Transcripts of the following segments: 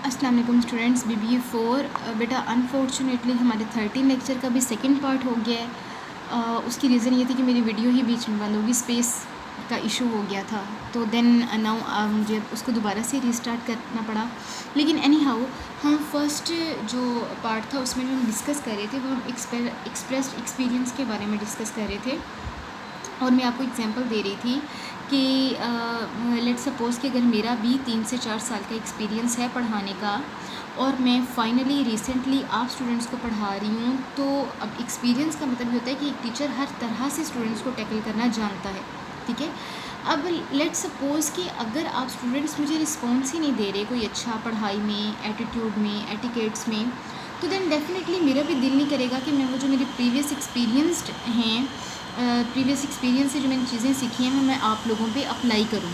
अस्सलाम वालेकुम students. BBA 4 बेटा अनफॉर्चुनेटली हमारे 13 लेक्चर का भी सेकंड पार्ट हो गया है। उसकी रीज़न ये थी कि मेरी वीडियो ही बीच में बंद होगी, स्पेस का इशू हो गया था। तो देन नाउ मुझे उसको दोबारा से रीस्टार्ट करना पड़ा। लेकिन एनी हाउ हम फर्स्ट जो पार्ट था उसमें जो हम डिस्कस कर रहे थे वो हम एक्सप्रेस्ड एक्सपीरियंस के बारे में डिस्कस कर रहे थे। और मैं आपको एग्जांपल दे रही थी कि लेट्स सपोज़ कि अगर मेरा भी 3 से 4 साल का एक्सपीरियंस है पढ़ाने का और मैं फाइनली रिसेंटली आप स्टूडेंट्स को पढ़ा रही हूँ, तो अब एक्सपीरियंस का मतलब ये होता है कि एक टीचर हर तरह से स्टूडेंट्स को टैकल करना जानता है। ठीक है। अब लेट्स सपोज़ कि अगर आप स्टूडेंट्स मुझे रिस्पॉन्स ही नहीं दे रहे कोई अच्छा पढ़ाई में, एटीट्यूड में, एटिकेट्स में, तो देन डेफिनेटली मेरा भी दिल नहीं करेगा कि मैं वो जो मेरे प्रीवियस एक्सपीरियंस्ड हैं, प्रीवियस एक्सपीरियंस से जो मैंने चीज़ें सीखी हैं मैं आप लोगों पे अप्लाई करूं।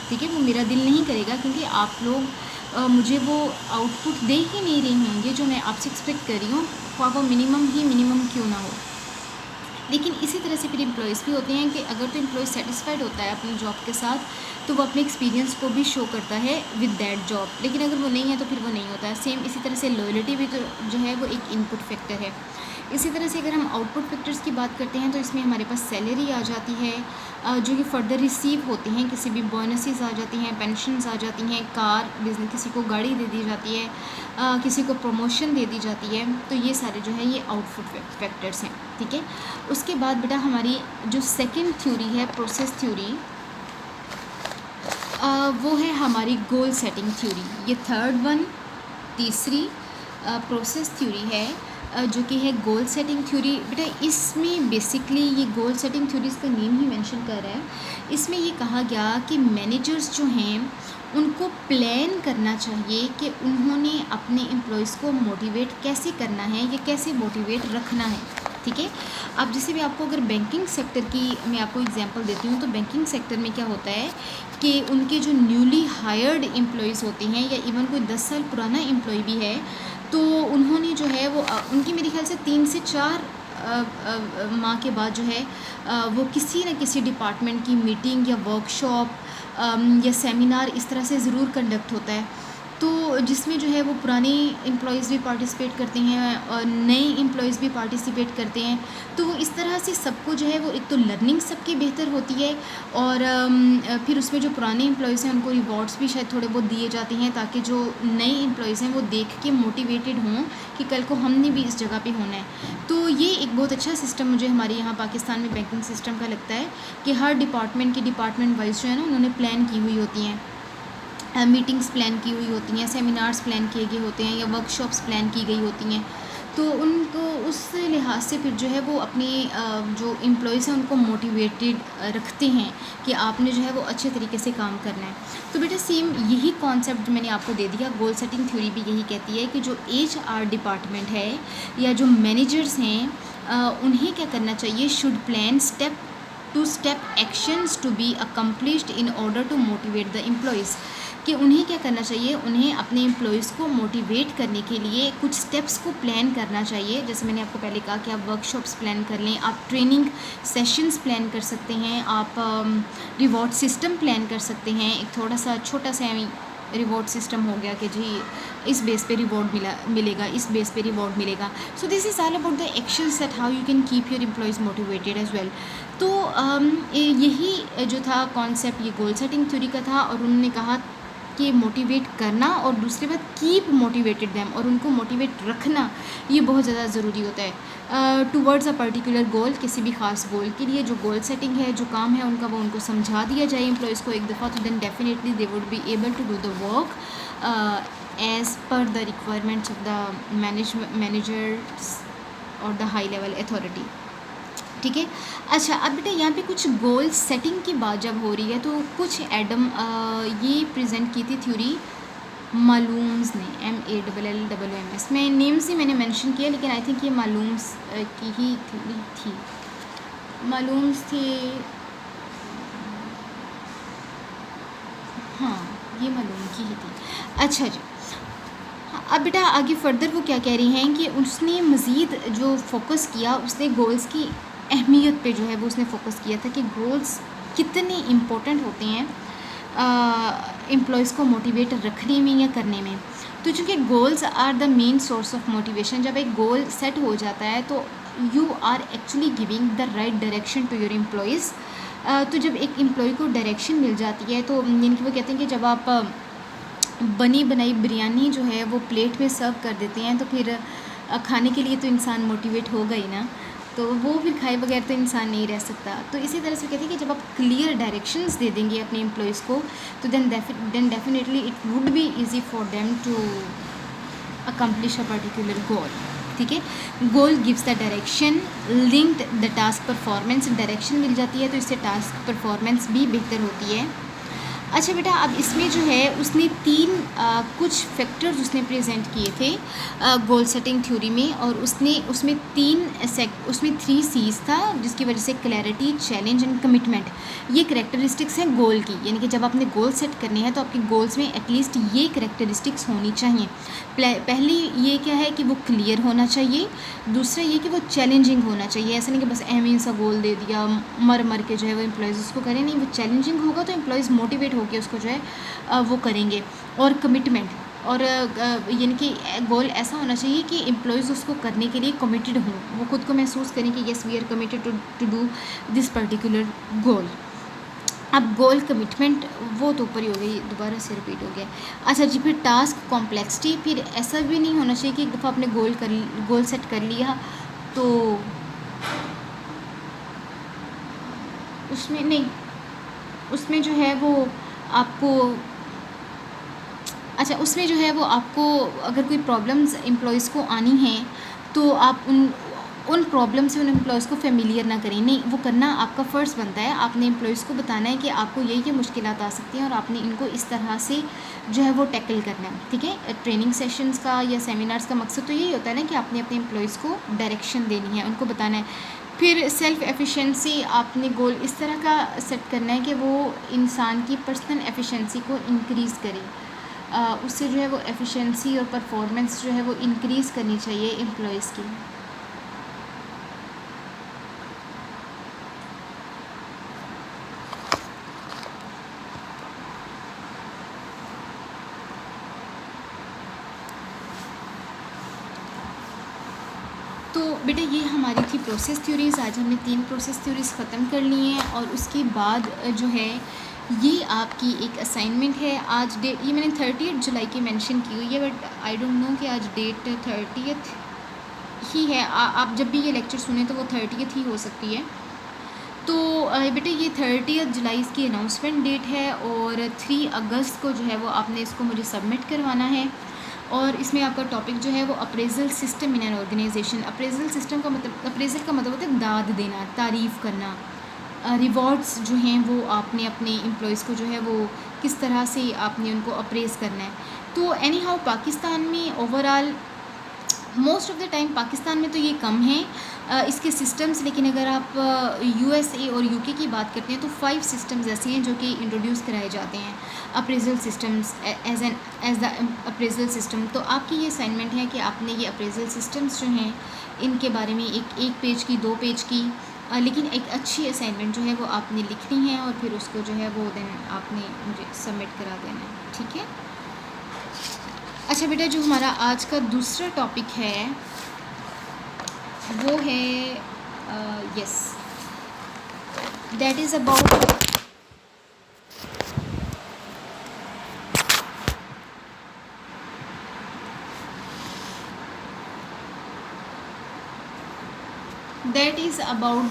ठीक है, वो मेरा दिल नहीं करेगा क्योंकि आप लोग मुझे वो आउटपुट दे ही नहीं रहे होंगे जो मैं आपसे एक्सपेक्ट कर रही हूँ, वो मिनिमम क्यों ना हो। लेकिन इसी तरह से फिर एम्प्लॉयज़ भी होते हैं कि अगर तो एम्प्लॉय सेटिस्फाइड होता है अपनी जॉब के साथ तो वो अपने एक्सपीरियंस को भी शो करता है विद दैट जॉब, लेकिन अगर वो नहीं है तो फिर वो नहीं होता है। सेम इसी तरह से लॉयल्टी भी तो जो है वो एक इनपुट फैक्टर है। इसी तरह से अगर हम आउटपुट फैक्टर्स की बात करते हैं तो इसमें हमारे पास सैलरी आ जाती है, जो कि फ़र्दर रिसीव होते हैं, किसी भी बोनसेस आ जाती हैं, पेंशन्स आ जाती हैं, कार बिजनेस, किसी को गाड़ी दे दी जाती है, किसी को प्रमोशन दे दी जाती है। तो ये सारे जो है ये आउटपुट फैक्टर्स हैं। ठीक है। उसके बाद बेटा हमारी जो सेकंड थ्योरी है प्रोसेस थ्योरी, वो है हमारी गोल सेटिंग थ्योरी। ये थर्ड वन, तीसरी प्रोसेस थ्योरी है, जो कि है गोल सेटिंग थ्योरी। बेटा इसमें बेसिकली ये गोल सेटिंग थ्योरी इसका नेम ही मेंशन कर रहा है। इसमें ये कहा गया कि मैनेजर्स जो हैं उनको प्लान करना चाहिए कि उन्होंने अपने एम्प्लॉयज़ को मोटिवेट कैसे करना है या कैसे मोटिवेट रखना है। ठीक है। अब जैसे मैं आपको अगर बैंकिंग सेक्टर की मैं आपको एग्जांपल देती हूँ, तो बैंकिंग सेक्टर में क्या होता है कि उनके जो न्यूली हायर्ड एम्प्लॉयज़ होते हैं या इवन कोई 10 साल पुराना एम्प्लॉय भी है, तो उन्होंने जो है वो उनकी मेरे ख्याल से 3 से 4 माह के बाद जो है वो किसी न किसी डिपार्टमेंट की मीटिंग या वर्कशॉप या सेमिनार इस तरह से ज़रूर कंडक्ट होता है, तो जिसमें जो है वो पुराने एम्प्लॉयज़ भी पार्टिसिपेट करते हैं और नए एम्प्लॉयज़ भी पार्टिसिपेट करते हैं। तो वो इस तरह से सबको जो है वो एक तो लर्निंग सबकी बेहतर होती है और फिर उसमें जो पुराने एम्प्लॉयज़ हैं उनको रिवॉर्ड्स भी शायद थोड़े बहुत दिए जाते हैं ताकि जो नए एम्प्लॉयज़ हैं वो देख के मोटिवेटेड हों कि कल को हमने भी इस जगह पे होना है। तो ये एक बहुत अच्छा सिस्टम मुझे हमारे यहाँ पाकिस्तान में बैंकिंग सिस्टम का लगता है कि हर डिपार्टमेंट वाइज जो है ना उन्होंने प्लान की हुई होती हैं, मीटिंग्स प्लान की हुई होती हैं, सेमिनार्स प्लान किए गए होते हैं या वर्कशॉप्स प्लान की गई होती हैं। तो उनको उस लिहाज से फिर जो है वो अपने जो एम्प्लॉयज़ हैं उनको मोटिवेटेड रखते हैं कि आपने जो है वो अच्छे तरीके से काम करना है। तो बेटा सेम यही कॉन्सेप्ट मैंने आपको दे दिया। गोल सेटिंग थ्योरी भी यही कहती है कि जो HR डिपार्टमेंट है या जो मैनेजर्स हैं उन्हें क्या करना चाहिए, should plan step actions to be accomplished in order to motivate the employees, कि उन्हें क्या करना चाहिए, उन्हें अपने एम्प्लॉयज़ को मोटिवेट करने के लिए कुछ स्टेप्स को प्लान करना चाहिए। जैसे मैंने आपको पहले कहा कि आप वर्कशॉप्स प्लान कर लें, आप ट्रेनिंग सेशंस प्लान कर सकते हैं, आप रिवॉर्ड सिस्टम प्लान कर सकते हैं। एक थोड़ा सा छोटा सा रिवॉर्ड सिस्टम हो गया कि जी इस बेस पे रिवॉर्ड मिलेगा, इस बेस पे रिवॉर्ड मिलेगा। So this is all about the actions that how you can keep your employees motivated as well. तो यही जो था कॉन्सेप्ट ये गोल सेटिंग थ्योरी का था और उन्होंने कहा कि मोटिवेट करना और दूसरी बात कीप मोटिवेटेड देम, और उनको मोटिवेट रखना ये बहुत ज़्यादा ज़रूरी होता है टूवर्ड्स अ पर्टिकुलर गोल। किसी भी ख़ास गोल के लिए जो गोल सेटिंग है, जो काम है उनका, वो उनको समझा दिया जाए एम्प्लॉयज़ को एक दफ़ा, तो then definitely they would be able to do the work as per the requirements of the managers और द हाई लेवल अथॉरिटी। ठीक है। अच्छा, अब बेटा यहाँ पे कुछ गोल सेटिंग की बात जब हो रही है तो कुछ एडम ये प्रेजेंट की थी थ्योरी मालूम्स ने, MALLMS में नेम्स ही मैंने मेंशन किया, लेकिन आई थिंक ये मालूम्स की ही थ्योरी थी। मालूम्स थे, हाँ ये मालूम की ही थी। अच्छा जी, अब बेटा आगे फर्दर वो क्या कह रही हैं कि उसने मज़ीद जो फोकस किया, उसने गोल्स की अहमियत पे जो है वो उसने फोकस किया था कि गोल्स कितने इम्पोर्टेंट होते हैं एम्प्लॉयज़ को मोटिवेट रखने में या करने में। तो चूँकि goals are the main source of motivation, जब एक गोल सेट हो जाता है तो you are actually giving the right direction to your employees. तो जब एक एम्प्लॉय को डायरेक्शन मिल जाती है तो यानी कि वो कहते हैं कि जब आप बनी बनाई बिरयानी जो है वो प्लेट में सर्व कर देते हैं तो फिर खाने के लिए तो इंसान मोटिवेट होगा ही ना, तो वो फिर खाए बगैर तो इंसान नहीं रह सकता। तो इसी तरह से कहते हैं कि जब आप क्लियर डायरेक्शंस दे देंगे अपने एम्प्लॉयज़ को तो then definitely it would be easy for them to accomplish a particular goal. ठीक है, goal gives the direction, linked the task performance, direction मिल जाती है तो इससे टास्क परफॉर्मेंस भी बेहतर होती है। अच्छा बेटा, अब इसमें जो है उसने कुछ फैक्टर्स उसने प्रेजेंट किए थे गोल सेटिंग थ्योरी में, और उसमें 3 C's था जिसकी वजह से क्लैरिटी, चैलेंज एंड कमिटमेंट ये करेक्टरिस्टिक्स हैं गोल की। यानी कि जब आपने गोल सेट करने हैं तो आपके गोल्स में एटलीस्ट ये करेक्टरिस्टिक्स होनी चाहिए। पहली ये क्या है कि वो क्लियर होना चाहिए, दूसरा ये कि वो चैलेंजिंग होना चाहिए। ऐसा नहीं कि बस एम सा गोल दे दिया मर के जो है वो एम्प्लॉयज़ उसको करें, नहीं, वो चैलेंजिंग होगा तो एम्प्लॉयज़ मोटिवेट होकर उसको जो है वो करेंगे। और कमिटमेंट, और यानी कि गोल ऐसा होना चाहिए कि एम्प्लॉयज़ उसको करने के लिए कमिटेड हों, वो खुद को महसूस करें कि yes we are committed to do this particular goal. अब गोल कमिटमेंट वो तो ऊपर ही हो गई, दोबारा से रिपीट हो गया। अच्छा जी, फिर टास्क कॉम्प्लेक्सिटी, फिर ऐसा भी नहीं होना चाहिए कि एक दफ़ा आपने गोल सेट कर लिया तो उसमें नहीं, उसमें जो है वो आपको उसमें जो है वो आपको अगर कोई प्रॉब्लम्स एम्प्लॉयज़ को आनी हैं तो आप उन प्रॉब्लम से उन एम्प्लॉयज़ को फेमिलियर ना करें, नहीं, वो करना आपका फ़र्ज़ बनता है। आपने एम्प्लॉयज़ को बताना है कि आपको ये मुश्किलात आ सकती हैं और आपने इनको इस तरह से जो है वो टैकल करना है। ठीक है, ट्रेनिंग सेशंस का या सेमिनार्स का मकसद तो यही होता है ना कि आपने अपने एम्प्लॉयज़ को डायरेक्शन देनी है, उनको बताना है। फिर सेल्फ़ एफिशिएंसी, आपने गोल इस तरह का सेट करना है कि वो इंसान की पर्सनल एफिशिएंसी को इंक्रीज़ करे, उससे जो है वो एफिशिएंसी और परफॉर्मेंस जो है वो इंक्रीज़ करनी चाहिए एम्प्लॉयज़ की। तो बेटा ये हमारी थी प्रोसेस थ्योरीज़। आज हमने 3 प्रोसेस थ्योरीज़ ख़त्म कर ली हैं और उसके बाद जो है ये आपकी एक असाइनमेंट है। आज डेट ये मैंने 30 जुलाई की मेंशन की हुई है, बट आई डोंट नो कि आज डेट 30 ही है। आप जब भी ये लेक्चर सुने तो वो 30 ही हो सकती है। तो बेटा ये 30 जुलाई इसकी अनाउंसमेंट डेट है और 3 अगस्त को जो है वो आपने इसको मुझे सबमिट करवाना है। और इसमें आपका टॉपिक जो है वो appraisal system in an organization. Appraisal system का मतलब, अप्रेजल का मतलब होता है दाद देना, तारीफ़ करना। रिवॉर्ड्स जो हैं वो आपने अपने एम्प्लॉयज़ को जो है वो किस तरह से आपने उनको अप्रेज़ करना है। तो एनी हाउ पाकिस्तान में overall most of the time Pakistan में तो ये कम है इसके सिस्टम्स, लेकिन अगर आप यूएसए और यूके की बात करते हैं तो 5 सिस्टम्स ऐसे हैं जो कि इंट्रोड्यूस कराए जाते हैं appraisal systems as the appraisal system. तो आपकी ये असाइनमेंट है कि आपने ये अप्रेजल सिस्टम्स जो हैं इनके बारे में एक पेज की, 2 पेज की, लेकिन एक अच्छी असाइनमेंट जो है वो आपने लिखनी है और फिर उसको जो है वो देन आपने मुझे सबमिट करा देना है। ठीक है। अच्छा बेटा, जो हमारा आज का दूसरा टॉपिक है वो है yes, that is about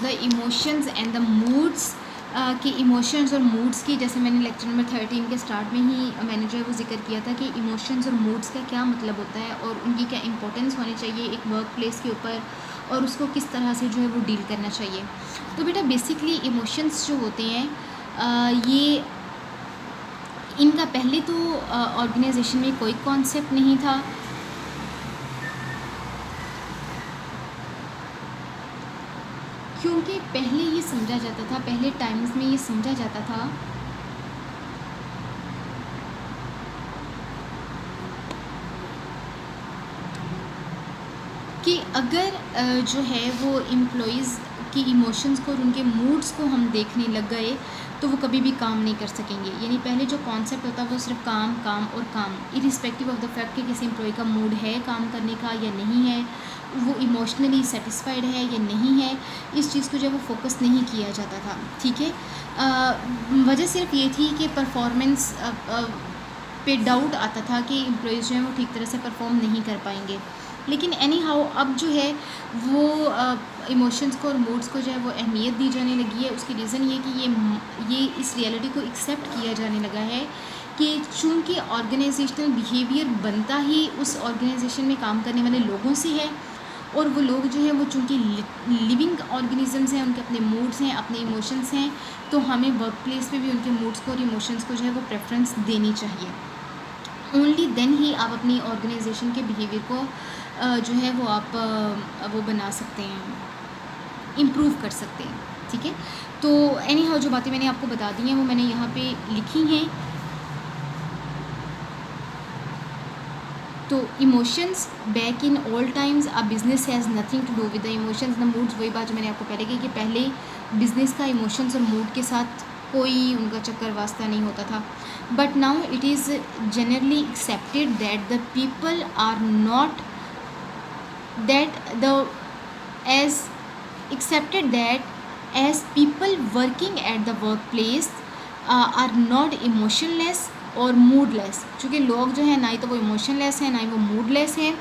the emotions and the moods कि इमोशंस और मूड्स की, जैसे मैंने लेक्चर नंबर 13 के स्टार्ट में ही मैंने जो है वो जिक्र किया था कि इमोशंस और मूड्स का क्या मतलब होता है और उनकी क्या इंपॉर्टेंस होनी चाहिए एक वर्क प्लेस के ऊपर और उसको किस तरह से जो है वो डील करना चाहिए। तो बेटा बेसिकली इमोशंस जो होते हैं ये इनका पहले तो ऑर्गेनाइजेशन में कोई कॉन्सेप्ट नहीं था, क्योंकि पहले ये समझा जाता था, पहले टाइम्स में ये समझा जाता था कि अगर जो है वो एम्प्लॉयज़ की इमोशंस को और उनके मूड्स को हम देखने लग गए तो वो कभी भी काम नहीं कर सकेंगे। यानी पहले जो कॉन्सेप्ट होता है वो सिर्फ काम काम और काम, इरिस्पेक्टिव ऑफ द फैक्ट कि किसी एम्प्लॉय का मूड है काम करने का या नहीं है, वो इमोशनली सेटिस्फाइड है या नहीं है, इस चीज़ को जो है वो फोकस नहीं किया जाता था। ठीक है, वजह सिर्फ ये थी कि परफॉर्मेंस पे डाउट आता था कि एम्प्लॉयज़ जो हैं वो ठीक तरह से परफॉर्म नहीं कर पाएंगे। लेकिन एनी हाउ अब जो है वो इमोशंस को और मूड्स को जो है वो अहमियत दी जाने लगी है। उसकी रीज़न ये कि ये इस रियलिटी को एक्सेप्ट किया जाने लगा है कि चूँकि ऑर्गेनाइजेशनल बिहेवियर बनता ही उस ऑर्गेनाइजेशन में काम करने वाले लोगों से है, और वो लोग जो हैं वो चूँकि लिविंग ऑर्गेनिजम्स हैं, उनके अपने मूड्स हैं, अपने इमोशंस हैं, तो हमें वर्क प्लेस पे भी उनके मूड्स को और इमोशंस को जो है वो प्रेफरेंस देनी चाहिए। ओनली देन ही आप अपनी ऑर्गेनाइजेशन के बिहेवियर को जो है वो आप वो बना सकते हैं, इम्प्रूव कर सकते हैं। ठीक है, तो एनी हाउ जो बातें मैंने आपको बता दी हैं वो मैंने यहाँ पे लिखी हैं। तो emotions back in all times a business has nothing to do with the emotions the moods. वही बात जो मैंने आपको पहले कही कि पहले बिज़नेस का इमोशंस और मूड के साथ कोई उनका चक्कर वास्ता नहीं होता था, but now it is generally accepted that the people are not that the as accepted that as people working at the workplace are not emotionless और moodless। चूँकि लोग जो है ना ही तो वो इमोशनलेस हैं ना ही वो मूडलेस हैं,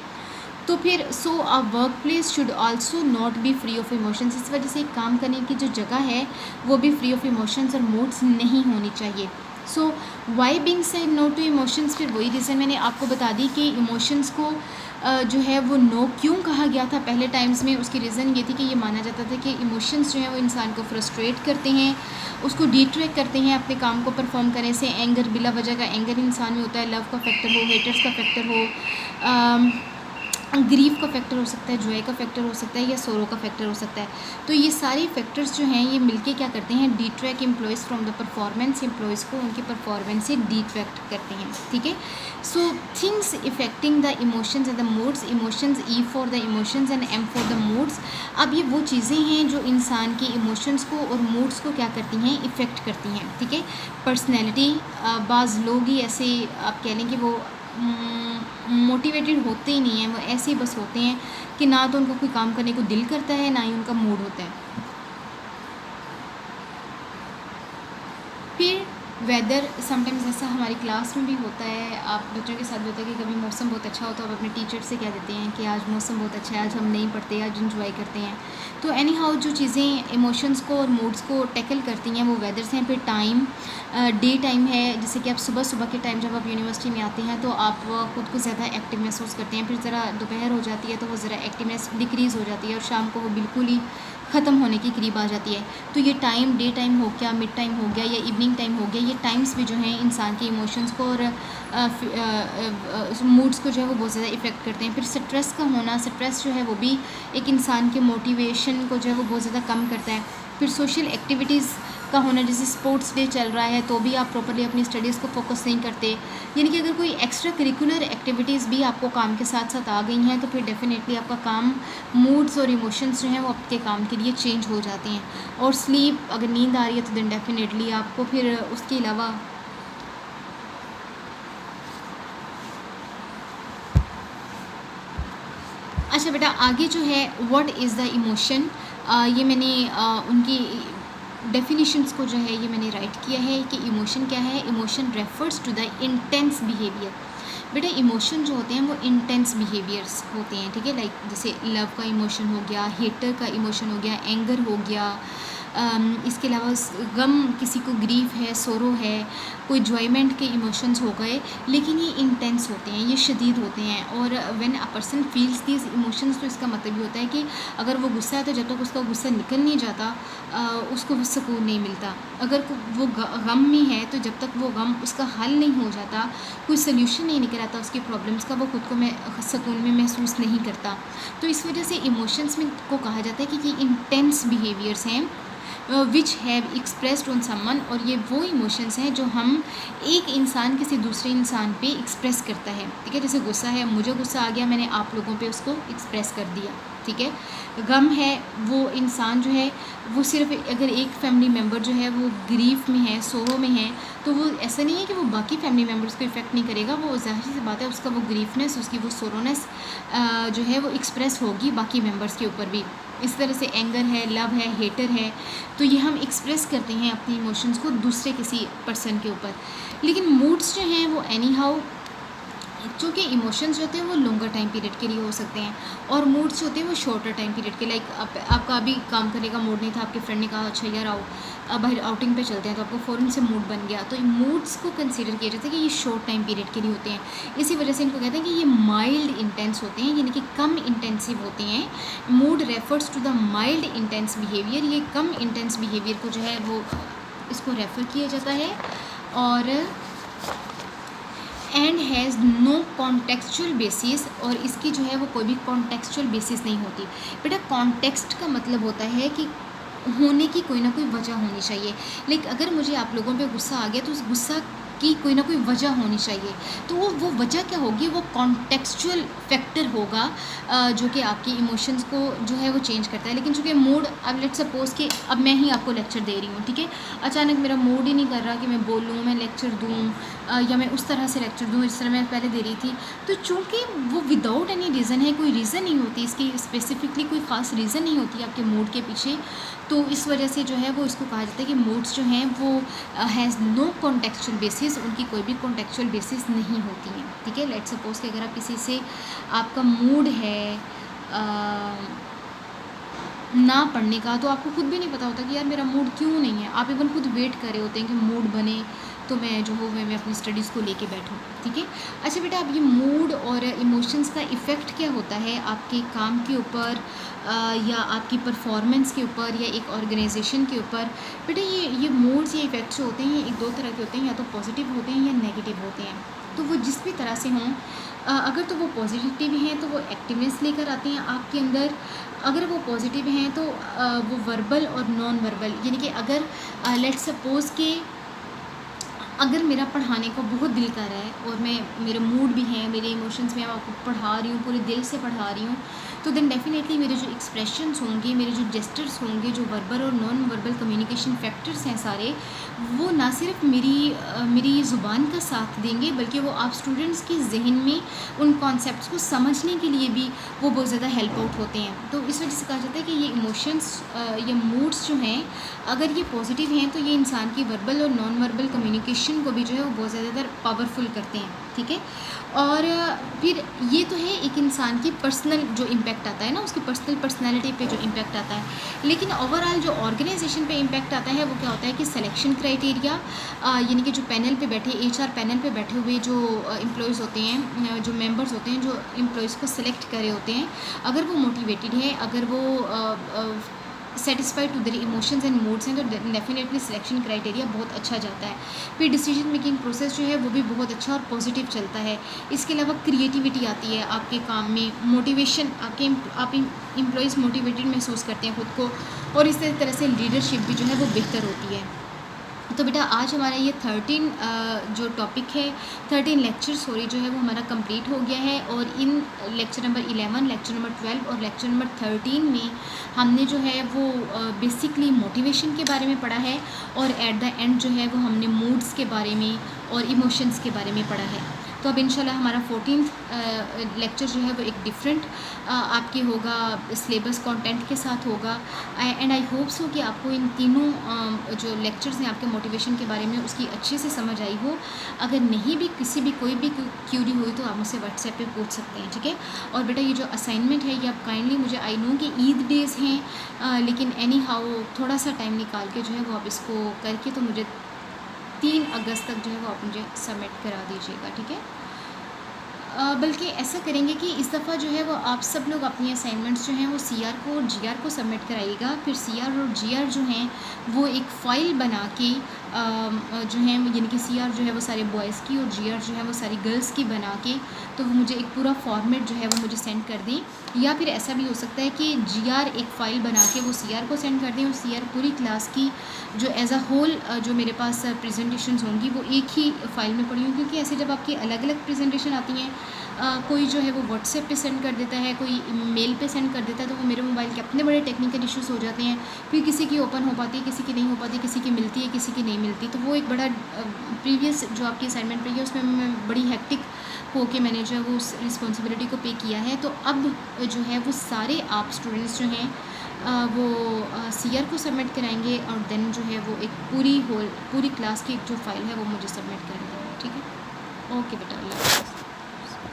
तो फिर so a work place should also not be free of emotions. इस वजह से काम करने की जो जगह है वो भी फ्री ऑफ इमोशंस और मूड्स नहीं होनी चाहिए। So why being said no to emotions, फिर वही रीज़न मैंने आपको बता दी कि इमोशंस को जो है वो नो क्यों कहा गया था पहले टाइम्स में। उसकी रीज़न ये थी कि ये माना जाता था कि इमोशंस जो हैं वो इंसान को फ्रस्ट्रेट करते हैं, उसको डिट्रैक्ट करते हैं अपने काम को परफॉर्म करने से। एंगर, बिला वजह का एंगर इंसान में होता है, लव का फैक्टर हो, हेटर्स का फैक्टर हो, ग्रीफ का फैक्टर हो सकता है, जॉय का फैक्टर हो सकता है, या सोरो का फैक्टर हो सकता है। तो ये सारे फैक्टर्स जो हैं ये मिलके क्या करते हैं, detract employees from the performance, employees को उनकी परफॉर्मेंस से डिट्रैक्ट करते हैं। ठीक है, so things affecting the emotions and the moods, emotions E for the emotions and M for the moods. अब ये वो चीज़ें हैं जो इंसान के इमोशंस को और मूड्स को क्या करती हैं, इफ़ेक्ट करती हैं। ठीक है, पर्सनैलिटी, बाज़ लोग ही ऐसे आप कह लें कि वो मोटिवेटेड होते ही नहीं हैं, वो ऐसे ही बस होते हैं कि ना तो उनको कोई काम करने को दिल करता है ना ही उनका मूड होता है। फिर वेदर, समटाइम्स ऐसा हमारी क्लास में भी होता है, आप बच्चों के साथ भी होता है कि कभी मौसम बहुत अच्छा होता है और अपने टीचर से कह देते हैं कि आज मौसम बहुत अच्छा है, आज हम नहीं पढ़ते, आज इंजॉय करते हैं। तो एनी हाउ जो चीज़ें इमोशंस को और मूड्स को टैकल करती हैं वो वेदर्स हैं। फिर टाइम, डे टाइम है, जैसे कि आप सुबह सुबह के टाइम जब आप यूनिवर्सिटी में आते हैं तो आप खुद को ज़्यादा एक्टिव महसूस करते हैं। फिर ज़रा दोपहर हो जाती है तो वो ज़रा एक्टिवनेस डिक्रीज़ हो जाती है और शाम को वो बिल्कुल ही ख़त्म होने के करीब आ जाती है। तो ये टाइम, डे टाइम हो गया, मिड टाइम हो गया या इवनिंग टाइम हो गया, ये टाइम्स भी जो हैं इंसान के इमोशंस को और मूड्स को जो है वो बहुत ज़्यादा इफ़ेक्ट करते हैं। फिर स्ट्रेस का होना, स्ट्रेस जो है वो भी एक इंसान के मोटिवेशन को जो है वो बहुत ज़्यादा कम करता है। फिर सोशल एक्टिविटीज़ का होना, जैसे स्पोर्ट्स डे चल रहा है तो भी आप प्रॉपर्ली अपनी स्टडीज़ को फोकस नहीं करते। यानी कि अगर कोई एक्स्ट्रा करिकुलर एक्टिविटीज़ भी आपको काम के साथ साथ आ गई हैं तो फिर डेफिनेटली आपका काम, मूड्स और इमोशंस जो हैं वो आपके काम के लिए चेंज हो जाते हैं। और स्लीप, अगर नींद आ रही है तो देन डेफिनेटली आपको फिर उसके अलावा अच्छा बेटा आगे जो है व्हाट इज़ द इमोशन, ये मैंने उनकी डेफिनेशंस को जो है ये मैंने राइट किया है कि इमोशन क्या है। Emotion refers to the intense behaviour. बेटा इमोशन जो होते हैं वो इंटेंस बिहेवियर्स होते हैं। ठीक है, लाइक जैसे लव का इमोशन हो गया, हेटर का इमोशन हो गया, एंगर हो गया, इसके अलावा गम, किसी को ग्रीफ है, सोरो है, कोई जॉयमेंट के इमोशंस हो गए, लेकिन ये इंटेंस होते हैं, ये शदीद होते हैं। और when a person feels these emotions तो इसका मतलब ये होता है कि अगर वो गुस्सा है तो जब तक उसका गुस्सा निकल नहीं जाता उसको सुकून नहीं मिलता। अगर वो गम में है तो जब तक वो गम उसका हल नहीं हो जाता, कोई सल्यूशन नहीं निकल आता उसकी प्रॉब्लम्स का, वो खुद को सुकून में महसूस नहीं करता। तो इस वजह से इमोशंस में को कहा जाता है कि ये इंटेंस बिहेवियर्स हैं which have expressed on someone, और ये वो इमोशंस हैं जो हम एक इंसान किसी दूसरे इंसान पे एक्सप्रेस करता है, ठीक है। जैसे गुस्सा है, मुझे गुस्सा आ गया, मैंने आप लोगों पे उसको एक्सप्रेस कर दिया, ठीक है। गम है, वो इंसान जो है वो सिर्फ अगर एक फैमिली मेम्बर जो है वो ग्रीफ में है, सोरो में है, तो वो ऐसा नहीं है कि वो बाकी फैमिली मेम्बर्स को इफ़ेक्ट नहीं करेगा, वो ज़ाहिर सी बात है उसका वो ग्रीफनेस, उसकी वो सोरोनेस जो है वो एक्सप्रेस होगी बाकी मेम्बर्स के ऊपर भी। इस तरह से एंगर है, लव है, हेटर है, तो ये हम एक्सप्रेस करते हैं अपने इमोशंस को दूसरे किसी पर्सन के ऊपर। लेकिन मूड्स जो हैं वो एनी हाउ, चूँकि इमोशंस जो होते हैं वो लॉन्गर टाइम पीरियड के लिए हो सकते हैं, और मूड्स जो होते हैं वो शॉर्टर टाइम पीरियड के। लाइक आपका अभी काम करने का मूड नहीं था, आपके फ्रेंड ने कहा अच्छा यार आओ अब बाहर आउटिंग पे चलते हैं, तो आपको फ़ौरन से मूड बन गया। तो मूड्स को कंसीडर किया जाता है कि ये शॉर्ट टाइम पीरियड के लिए होते हैं, इसी वजह से इनको कहते हैं कि ये माइल्ड इंटेंस होते हैं, यानी कि कम इंटेंसिव होते हैं। Mood refers to the mild intense behaviour, ये कम इंटेंस बिहेवियर को जो है वो इसको रेफ़र किया जाता है। और and has no contextual basis, और इसकी जो है वो कोई भी कॉन्टेक्चुअल बेसिस नहीं होती। बेटा कॉन्टेक्स्ट का मतलब होता है कि होने की कोई ना कोई वजह होनी चाहिए। लाइक अगर मुझे आप लोगों पे गुस्सा आ गया तो उस गुस्सा की कोई ना कोई वजह होनी चाहिए, तो वो वजह क्या होगी, वो कॉन्टेक्चुअल फैक्टर होगा जो कि आपकी इमोशंस को जो है वो चेंज करता है। लेकिन चूँकि मूड, अब लेट्स सपोज़ कि अब मैं ही आपको लेक्चर दे रही हूँ, ठीक है, अचानक मेरा मूड ही नहीं कर रहा कि मैं बोलूँ, मैं लेक्चर दूँ, या मैं उस तरह से लेक्चर दूँ जिस तरह मैं पहले दे रही थी, तो चूँकि वो विदाउट एनी रीज़न है, कोई रीज़न नहीं होती इसकी, स्पेसिफिकली कोई ख़ास रीज़न नहीं होती आपके मूड के पीछे, तो इस वजह से जो है वो इसको कहा जाता है कि मूड्स जो हैं वो हैज़ नो कॉन्टेक्चुअल बेसिस, उनकी कोई भी कॉन्टेक्चुअल बेसिस नहीं होती हैं, ठीक है। लेट्स सपोज़ कि अगर आप किसी से, आपका मूड है ना पढ़ने का, तो आपको खुद भी नहीं पता होता कि यार मेरा मूड क्यों नहीं है, आप इवन खुद वेट कर रहे होते हैं कि मूड बने तो मैं जो हूँ मैं अपनी स्टडीज़ को लेके बैठूँ, ठीक है। अच्छा बेटा, अब ये मूड और इमोशंस का इफ़ेक्ट क्या होता है आपके काम के ऊपर या आपकी परफॉर्मेंस के ऊपर या एक ऑर्गेनाइजेशन के ऊपर। बेटा ये मूड्स या इफ़ेक्ट्स जो होते हैं ये एक दो तरह के होते हैं, या तो पॉजिटिव होते हैं या नेगेटिव होते हैं। तो वो जिस भी तरह से हों, अगर तो वो पॉजिटिव हैं तो वो एक्टिवनेस लेकर आते हैं आपके अंदर, अगर वो पॉजिटिव हैं तो वो वर्बल और नॉन वर्बल, यानी कि अगर लेट्स सपोज़ कि अगर मेरा पढ़ाने को बहुत दिल कर रहा है और मेरा मूड भी है, मेरे इमोशंस में, मैं आपको पढ़ा रही हूँ, पूरे दिल से पढ़ा रही हूँ, तो देन डेफिनेटली मेरे जो एक्सप्रेशंस होंगे, मेरे जो जेस्चर्स होंगे, जो वर्बल और नॉन वर्बल कम्युनिकेशन फैक्टर्स हैं सारे, वो ना सिर्फ मेरी ज़ुबान का साथ देंगे, बल्कि वो आप स्टूडेंट्स के जहन में उन कॉन्सेप्ट्स को समझने के लिए भी वो बहुत ज़्यादा हेल्प आउट होते हैं। तो इस वजह से कहा जाता है कि ये इमोशंस या मूड्स जो हैं, अगर ये पॉजिटिव हैं तो ये इंसान की वर्बल और नॉन वर्बल कम्युनिकेशन को भी जो है वो बहुत ज़्यादा पावरफुल करते हैं, ठीक है। और फिर ये तो है एक इंसान की पर्सनल जो इम्पैक्ट आता है ना, उसकी पर्सनैलिटी पे जो इम्पैक्ट आता है। लेकिन ओवरऑल जो ऑर्गेनाइजेशन पे इम्पैक्ट आता है वो क्या होता है कि सिलेक्शन क्राइटेरिया, यानी कि जो पैनल पे बैठे, एचआर पैनल पे बैठे हुए जो एम्प्लॉयज़ होते हैं, जो मेंबर्स होते हैं, जो एम्प्लॉयज़ को सिलेक्ट करे होते हैं, अगर वो मोटिवेटेड है, अगर वो satisfied to their emotions and moods हैं, तो डेफिनेटली सिलेक्शन क्राइटेरिया बहुत अच्छा जाता है। फिर डिसीजन मेकिंग प्रोसेस जो है वो भी बहुत अच्छा और पॉजिटिव चलता है। इसके अलावा क्रिएटिविटी आती है आपके काम में, मोटिवेशन, आप एम्प्लॉयज़ मोटिवेटेड महसूस करते हैं खुद को, और इस तरह से लीडरशिप भी जो है वो बेहतर होती है। तो बेटा आज हमारा ये 13 जो टॉपिक है, 13 लेक्चर जो है वो हमारा कंप्लीट हो गया है। और इन लेक्चर नंबर 11, लेक्चर नंबर 12 और लेक्चर नंबर 13 में हमने जो है वो बेसिकली मोटिवेशन के बारे में पढ़ा है, और एट द एंड जो है वो हमने मूड्स के बारे में और इमोशंस के बारे में पढ़ा है। तो अब इंशाल्लाह हमारा 14th लेक्चर जो है वो एक डिफरेंट आपके होगा, सिलेबस कंटेंट के साथ होगा। एंड आई होप सो कि आपको इन तीनों जो लेक्चर्स हैं आपके मोटिवेशन के बारे में उसकी अच्छे से समझ आई हो। अगर नहीं भी कोई भी क्यूरी हुई तो आप मुझसे व्हाट्सएप पे पूछ सकते हैं, ठीक है। और बेटा ये जो असाइनमेंट है ये आप काइंडली, मुझे आई नो कि ईद डेज़ हैं, लेकिन एनी हाउ थोड़ा सा टाइम निकाल के जो है वो आप इसको करके तो मुझे 3 अगस्त तक जो है वो आप मुझे सबमिट करा दीजिएगा, ठीक है। बल्कि ऐसा करेंगे कि इस दफ़ा जो है वो आप सब लोग अपनी असाइनमेंट्स जो हैं वो सीआर को और जीआर को सबमिट कराइएगा। फिर सीआर और जीआर जो हैं वो एक फ़ाइल बना के जो हैं यानी कि CR जो है वो सारे बॉयज़ की और GR जो है वो सारी गर्ल्स की बना के, तो वो मुझे एक पूरा फॉर्मेट जो है वो मुझे सेंड कर दें। या फिर ऐसा भी हो सकता है कि GR एक फ़ाइल बना के वो CR को सेंड कर दें और CR पूरी क्लास की जो एज़ अ होल जो मेरे पास प्रेजेंटेशंस होंगी वो एक ही फ़ाइल में पड़ी होंगी। क्योंकि ऐसे जब आपकी अलग अलग प्रेजेंटेशन आती हैं, कोई जो है वो व्हाट्सएप पे सेंड कर देता है, कोई मेल पे सेंड कर देता है, तो वो मेरे मोबाइल के अपने बड़े टेक्निकल इश्यूज़ हो जाते हैं। फिर किसी की ओपन हो पाती है, किसी की नहीं हो पाती, किसी की मिलती है, किसी की नहीं मिलती। तो वो एक बड़ा प्रीवियस जो आपकी असाइनमेंट रही है उसमें मैं बड़ी हेक्टिक होके मैंने जो है वो उस रिस्पॉन्सिबिलिटी को पे किया है। तो अब जो है वो सारे आप स्टूडेंट्स जो हैं वो CR को सबमिट कराएंगे और देन जो है वो एक पूरी क्लास की जो फाइल है वो मुझे सबमिट कर देंगे। ठीक है, ओके बेटा, अल्लाह हाफ़िज़।